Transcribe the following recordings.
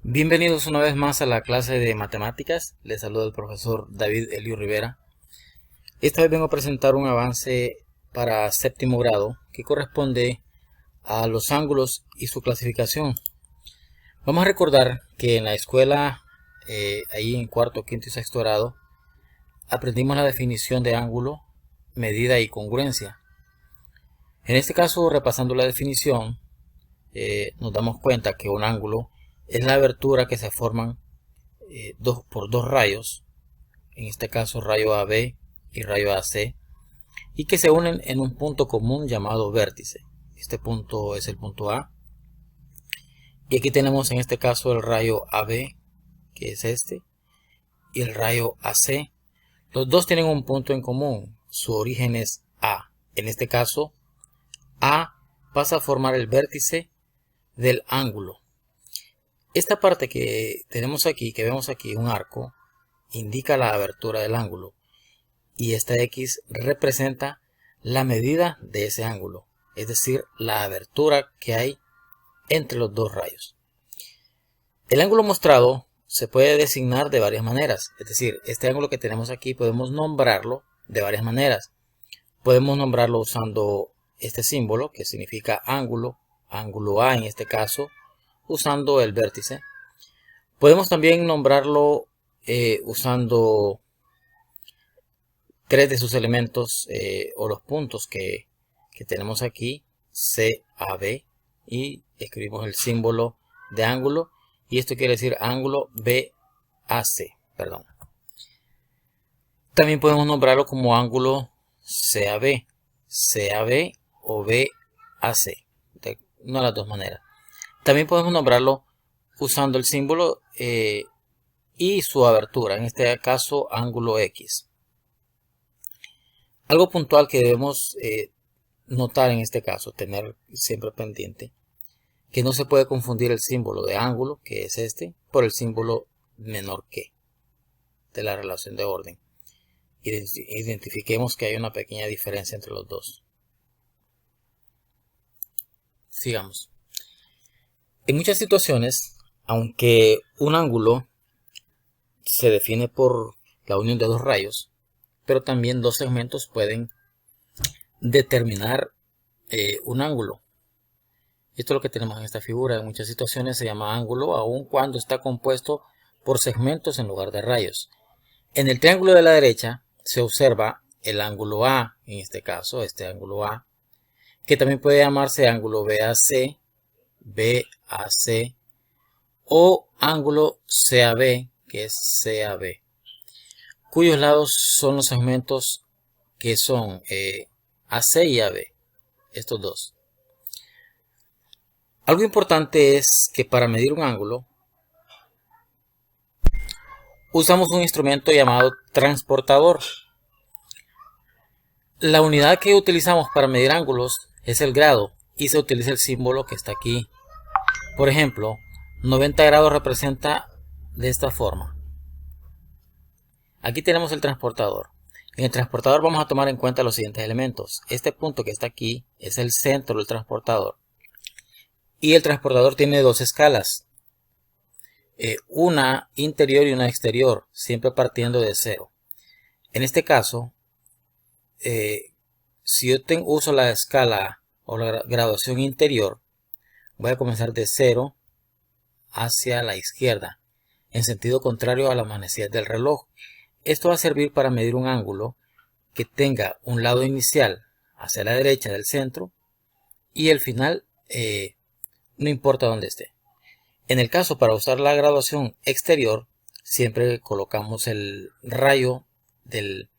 Bienvenidos una vez más a la clase de matemáticas. Les saluda el profesor David Elio Rivera. Esta vez vengo a presentar un avance para séptimo grado que corresponde a los ángulos y su clasificación. Vamos a recordar que en la escuela, ahí en cuarto, quinto y sexto grado, aprendimos la definición de ángulo, medida y congruencia. En este caso, repasando la definición, nos damos cuenta que un ángulo es la abertura que se forman por dos rayos, en este caso rayo AB y rayo AC, y que se unen en un punto común llamado vértice. Este punto es el punto A, y aquí tenemos en este caso el rayo AB, que es este, y el rayo AC. Los dos tienen un punto en común, su origen es A. En este caso, A pasa a formar el vértice del ángulo. Esta parte que tenemos aquí, que vemos aquí, un arco, indica la abertura del ángulo, y esta X representa la medida de ese ángulo, es decir, la abertura que hay entre los dos rayos. El ángulo mostrado se puede designar de varias maneras, es decir, este ángulo que tenemos aquí podemos nombrarlo de varias maneras. Podemos nombrarlo usando este símbolo que significa ángulo, ángulo A en este caso, usando el vértice. Podemos también nombrarlo usando tres de sus elementos o los puntos que tenemos aquí, C, A, B, y escribimos el símbolo de ángulo, y esto quiere decir ángulo BAC, perdón. También podemos nombrarlo como ángulo CAB, CAB o BAC, de una de las dos maneras. También podemos nombrarlo usando el símbolo y su abertura, en este caso ángulo X. Algo puntual que debemos notar en este caso, tener siempre pendiente, que no se puede confundir el símbolo de ángulo, que es este, por el símbolo menor que de la relación de orden. Identifiquemos que hay una pequeña diferencia entre los dos. Sigamos. En muchas situaciones, aunque un ángulo se define por la unión de dos rayos, pero también dos segmentos pueden determinar un ángulo. Esto es lo que tenemos en esta figura. En muchas situaciones se llama ángulo, aun cuando está compuesto por segmentos en lugar de rayos. En el triángulo de la derecha se observa el ángulo A, en este caso, este ángulo A, que también puede llamarse ángulo BAC, BAC, o ángulo CAB, que es CAB, cuyos lados son los segmentos que son AC y AB, estos dos. Algo importante es que para medir un ángulo usamos un instrumento llamado transportador. La unidad que utilizamos para medir ángulos es el grado, y se utiliza el símbolo que está aquí. Por ejemplo, 90 grados representa de esta forma. Aquí tenemos el transportador. En el transportador vamos a tomar en cuenta los siguientes elementos. Este punto que está aquí es el centro del transportador. Y el transportador tiene dos escalas. Una interior y una exterior, siempre partiendo de cero. En este caso, si yo uso la escala o la graduación interior, voy a comenzar de 0 hacia la izquierda, en sentido contrario a la manecilla del reloj. Esto va a servir para medir un ángulo que tenga un lado inicial hacia la derecha del centro y el final no importa dónde esté. En el caso para usar la graduación exterior, siempre colocamos el rayo del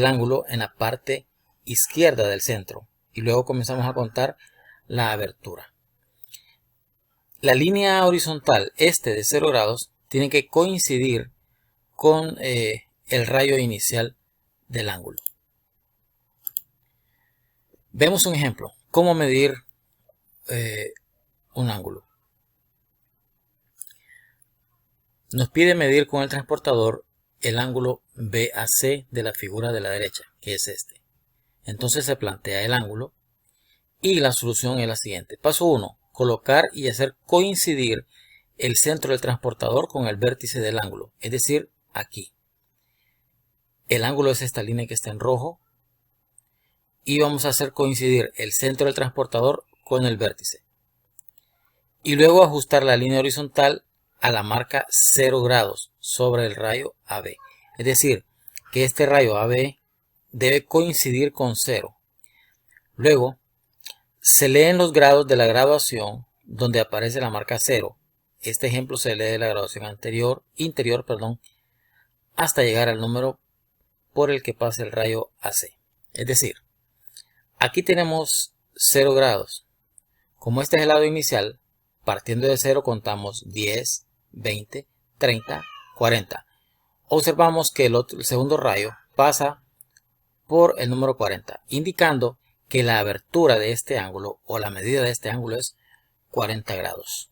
ángulo en la parte izquierda del centro y luego comenzamos a contar la abertura. La línea horizontal de 0 grados tiene que coincidir con el rayo inicial del ángulo. Vemos un ejemplo. ¿Cómo medir un ángulo? Nos pide medir con el transportador el ángulo BAC de la figura de la derecha, que es este. Entonces se plantea el ángulo y la solución es la siguiente. Paso 1. Colocar y hacer coincidir el centro del transportador con el vértice del ángulo, es decir, aquí. El ángulo es esta línea que está en rojo y vamos a hacer coincidir el centro del transportador con el vértice. Y luego ajustar la línea horizontal a la marca 0 grados sobre el rayo AB. Es decir, que este rayo AB debe coincidir con 0. Luego, se leen los grados de la graduación donde aparece la marca 0. Este ejemplo se lee de la graduación interior, hasta llegar al número por el que pasa el rayo AC. Es decir, aquí tenemos 0 grados. Como este es el lado inicial, partiendo de 0 contamos 10, 20, 30, 40. Observamos que el segundo rayo pasa por el número 40, indicando que la abertura de este ángulo o la medida de este ángulo es 40 grados.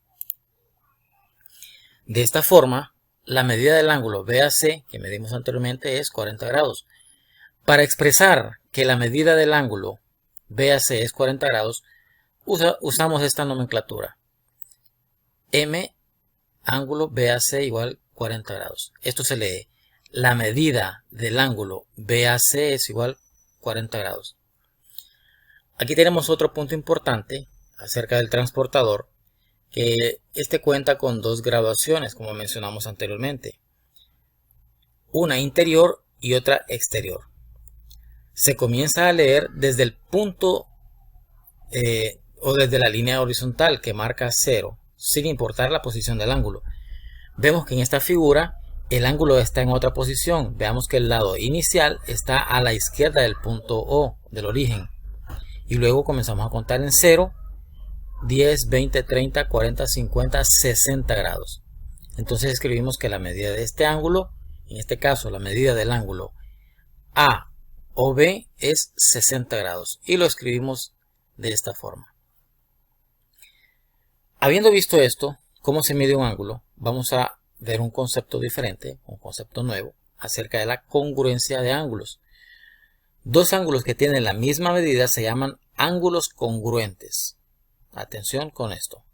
De esta forma, la medida del ángulo BAC que medimos anteriormente es 40 grados. Para expresar que la medida del ángulo BAC es 40 grados, usamos esta nomenclatura. M ángulo BAC igual 40 grados. Esto se lee. La medida del ángulo BAC es igual 40 grados. Aquí tenemos otro punto importante acerca del transportador, que este cuenta con dos graduaciones, como mencionamos anteriormente. Una interior y otra exterior. Se comienza a leer desde el punto o desde la línea horizontal que marca 0, sin importar la posición del ángulo. Vemos que en esta figura el ángulo está en otra posición. Veamos que el lado inicial está a la izquierda del punto O, del origen. Y luego comenzamos a contar en 0, 10, 20, 30, 40, 50, 60 grados. Entonces escribimos que la medida de este ángulo, en este caso la medida del ángulo AOB es 60 grados. Y lo escribimos de esta forma. Habiendo visto esto, cómo se mide un ángulo, vamos a ver un concepto diferente, un concepto nuevo, acerca de la congruencia de ángulos. Dos ángulos que tienen la misma medida se llaman ángulos congruentes. Atención con esto.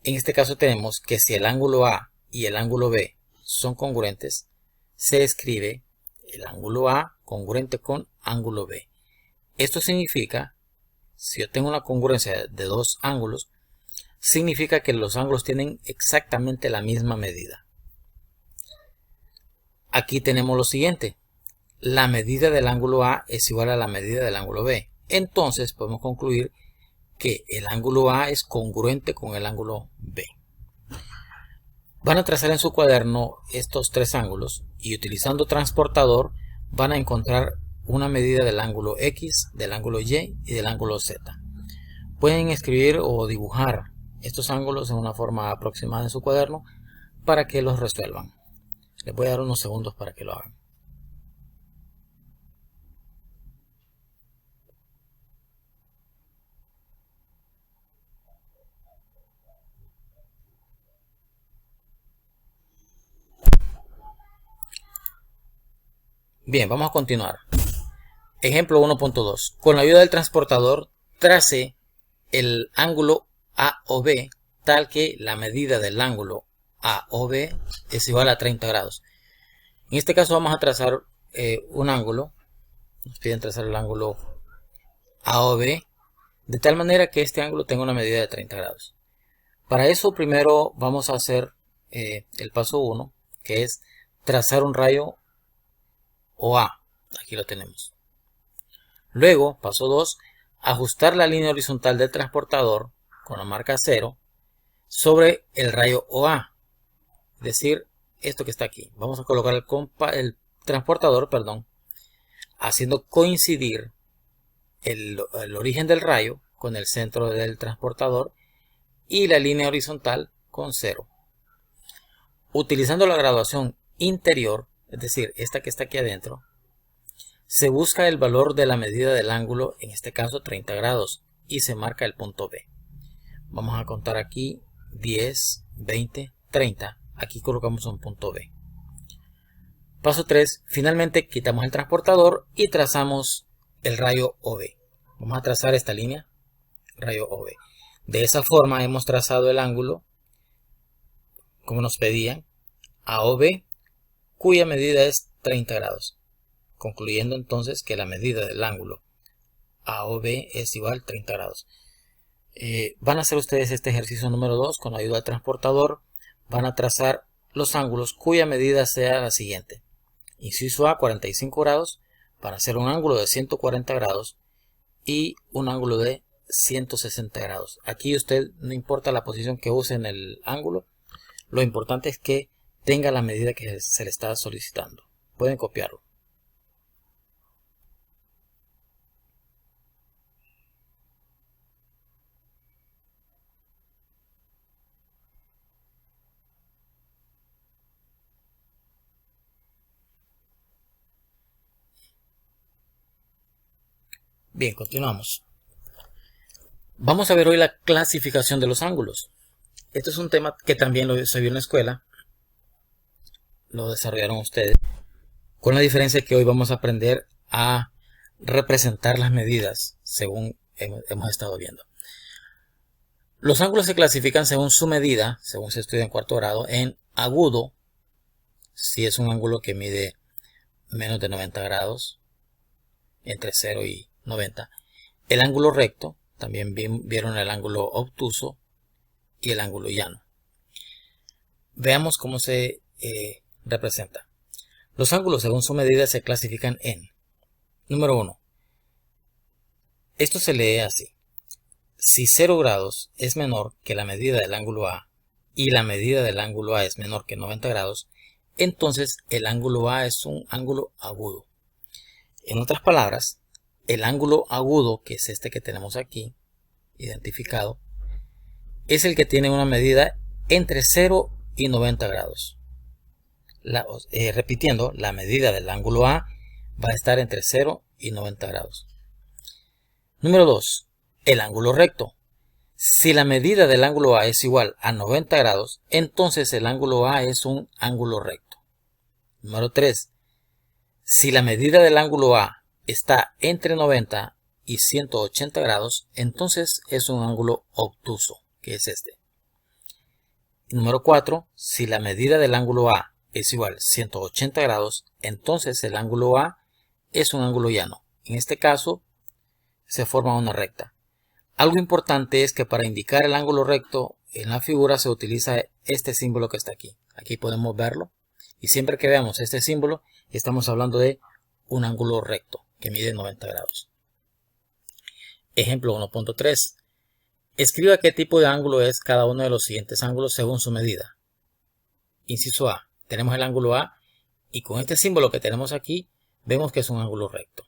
En este caso tenemos que si el ángulo A y el ángulo B son congruentes, se escribe el ángulo A congruente con ángulo B. Esto significa, si yo tengo una congruencia de dos ángulos, significa que los ángulos tienen exactamente la misma medida. Aquí tenemos lo siguiente. La medida del ángulo A es igual a la medida del ángulo B. Entonces podemos concluir que el ángulo A es congruente con el ángulo B. Van a trazar en su cuaderno estos tres ángulos y utilizando transportador van a encontrar una medida del ángulo X, del ángulo Y y del ángulo Z. Pueden escribir o dibujar estos ángulos en una forma aproximada en su cuaderno para que los resuelvan. Les voy a dar unos segundos para que lo hagan. Bien, vamos a continuar. Ejemplo 1.2. Con la ayuda del transportador, trace el ángulo AOB tal que la medida del ángulo AOB es igual a 30 grados. En este caso vamos a trazar un ángulo. Nos piden trazar el ángulo AOB de tal manera que este ángulo tenga una medida de 30 grados. Para eso primero vamos a hacer el paso 1, que es trazar un rayo OA. Aquí lo tenemos. Luego, paso 2, ajustar la línea horizontal del transportador con la marca 0 sobre el rayo OA. Es decir, esto que está aquí. Vamos a colocar el transportador, haciendo coincidir el origen del rayo con el centro del transportador y la línea horizontal con 0. Utilizando la graduación interior, es decir, esta que está aquí adentro, se busca el valor de la medida del ángulo, en este caso 30 grados, y se marca el punto B. Vamos a contar aquí 10, 20, 30. Aquí colocamos un punto B. Paso 3. Finalmente quitamos el transportador y trazamos el rayo OB. Vamos a trazar esta línea, rayo OB. De esa forma hemos trazado el ángulo, como nos pedían, AOB, cuya medida es 30 grados. Concluyendo entonces que la medida del ángulo AOB es igual a 30 grados. Van a hacer ustedes este ejercicio número 2 con la ayuda del transportador. Van a trazar los ángulos cuya medida sea la siguiente. Inciso A, 45 grados, para hacer un ángulo de 140 grados y un ángulo de 160 grados. Aquí usted, no importa la posición que use en el ángulo, lo importante es que tenga la medida que se le está solicitando. Pueden copiarlo. Bien, continuamos. Vamos a ver hoy la clasificación de los ángulos. Esto es un tema que también se vio en la escuela. Lo desarrollaron ustedes. Con la diferencia que hoy vamos a aprender a representar las medidas según hemos estado viendo. Los ángulos se clasifican según su medida, según se estudia en cuarto grado, en agudo, si es un ángulo que mide menos de 90 grados, entre 0 y 90. El ángulo recto, también vieron el ángulo obtuso y el ángulo llano. Veamos cómo se representa. Los ángulos según su medida se clasifican en: número 1. Esto se lee así. Si 0 grados es menor que la medida del ángulo A y la medida del ángulo A es menor que 90 grados, entonces el ángulo A es un ángulo agudo. En otras palabras, el ángulo agudo, que es este que tenemos aquí identificado, es el que tiene una medida entre 0 y 90 grados. Repitiendo, la medida del ángulo A va a estar entre 0 y 90 grados. Número 2. El ángulo recto. Si la medida del ángulo A es igual a 90 grados, entonces el ángulo A es un ángulo recto. Número 3. Si la medida del ángulo A está entre 90 y 180 grados, entonces es un ángulo obtuso, que es este. Número 4. Si la medida del ángulo A es igual a 180 grados, entonces el ángulo A es un ángulo llano. En este caso, se forma una recta. Algo importante es que para indicar el ángulo recto en la figura se utiliza este símbolo que está aquí. Aquí podemos verlo. Y siempre que veamos este símbolo, estamos hablando de un ángulo recto que mide 90 grados. Ejemplo 1.3. Escriba qué tipo de ángulo es cada uno de los siguientes ángulos según su medida. Inciso A. Tenemos el ángulo A y con este símbolo que tenemos aquí, vemos que es un ángulo recto.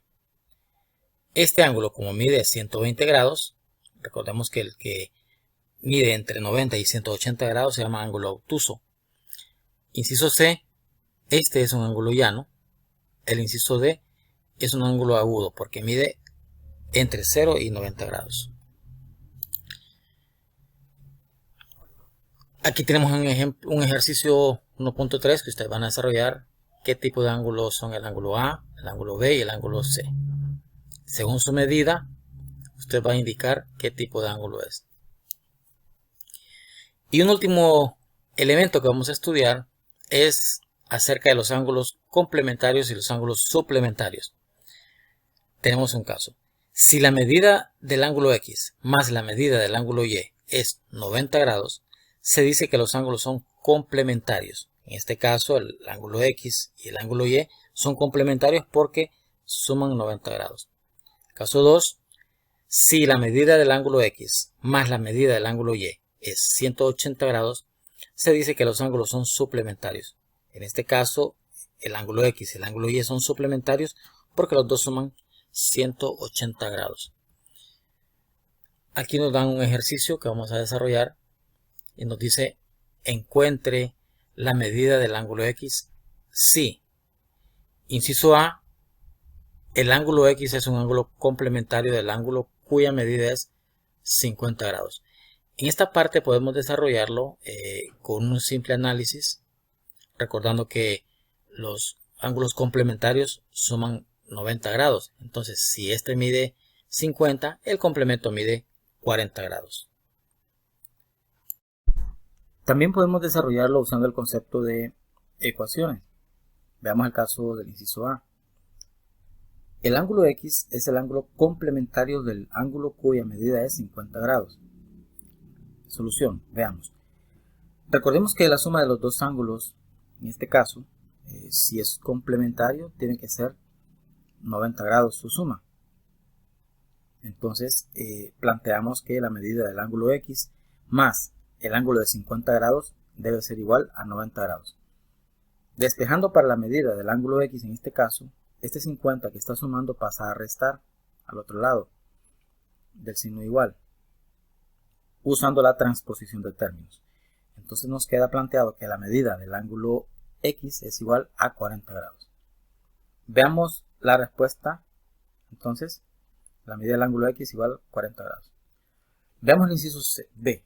Este ángulo, como mide 120 grados, recordemos que el que mide entre 90 y 180 grados se llama ángulo obtuso. Inciso C, este es un ángulo llano. El inciso D es un ángulo agudo porque mide entre 0 y 90 grados. Aquí tenemos un ejercicio 1.3 que ustedes van a desarrollar. ¿Qué tipo de ángulos son el ángulo A, el ángulo B y el ángulo C? Según su medida, usted va a indicar qué tipo de ángulo es. Y un último elemento que vamos a estudiar es acerca de los ángulos complementarios y los ángulos suplementarios. Tenemos un caso. Si la medida del ángulo X más la medida del ángulo Y es 90 grados, se dice que los ángulos son complementarios. En este caso, el ángulo X y el ángulo Y son complementarios porque suman 90 grados. Caso 2. Si la medida del ángulo X más la medida del ángulo Y es 180 grados, se dice que los ángulos son suplementarios. En este caso, el ángulo X y el ángulo Y son suplementarios porque los dos suman 180 grados. Aquí nos dan un ejercicio que vamos a desarrollar y nos dice: encuentre la medida del ángulo X si, inciso A, el ángulo X es un ángulo complementario del ángulo cuya medida es 50 grados. En esta parte podemos desarrollarlo con un simple análisis, recordando que los ángulos complementarios suman 90 grados. Entonces, si este mide 50, el complemento mide 40 grados. También podemos desarrollarlo usando el concepto de ecuaciones. Veamos el caso del inciso A. El ángulo X es el ángulo complementario del ángulo cuya medida es 50 grados. Solución, veamos. Recordemos que la suma de los dos ángulos, en este caso, si es complementario, tiene que ser 90 grados su suma. Entonces, planteamos que la medida del ángulo X más el ángulo de 50 grados debe ser igual a 90 grados. Despejando para la medida del ángulo X, en este caso, este 50 que está sumando pasa a restar al otro lado del signo igual, usando la transposición de términos. Entonces nos queda planteado que la medida del ángulo X es igual a 40 grados. Veamos la respuesta. Entonces, la medida del ángulo X es igual a 40 grados. Veamos el inciso B.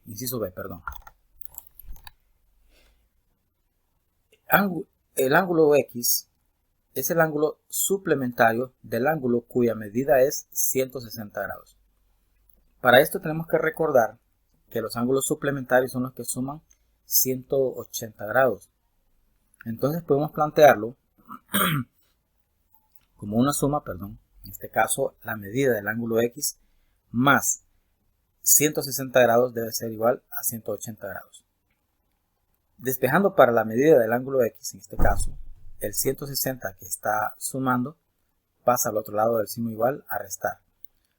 El ángulo X es el ángulo suplementario del ángulo cuya medida es 160 grados. Para esto tenemos que recordar que los ángulos suplementarios son los que suman 180 grados. Entonces podemos plantearlo como una suma, en este caso la medida del ángulo X más 160 grados debe ser igual a 180 grados. Despejando para la medida del ángulo X, en este caso, el 160 que está sumando pasa al otro lado del signo igual a restar.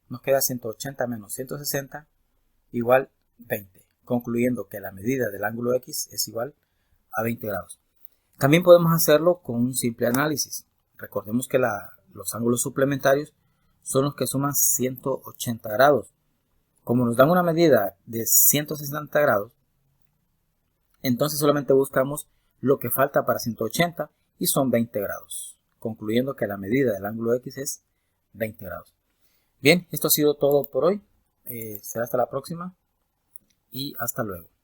Nos queda 180 menos 160 igual 20, concluyendo que la medida del ángulo X es igual a 20 grados. También podemos hacerlo con un simple análisis. Recordemos que los ángulos suplementarios son los que suman 180 grados. Como nos dan una medida de 160 grados, entonces solamente buscamos lo que falta para 180 y son 20 grados, concluyendo que la medida del ángulo X es 20 grados. Bien, esto ha sido todo por hoy. Será hasta la próxima y hasta luego.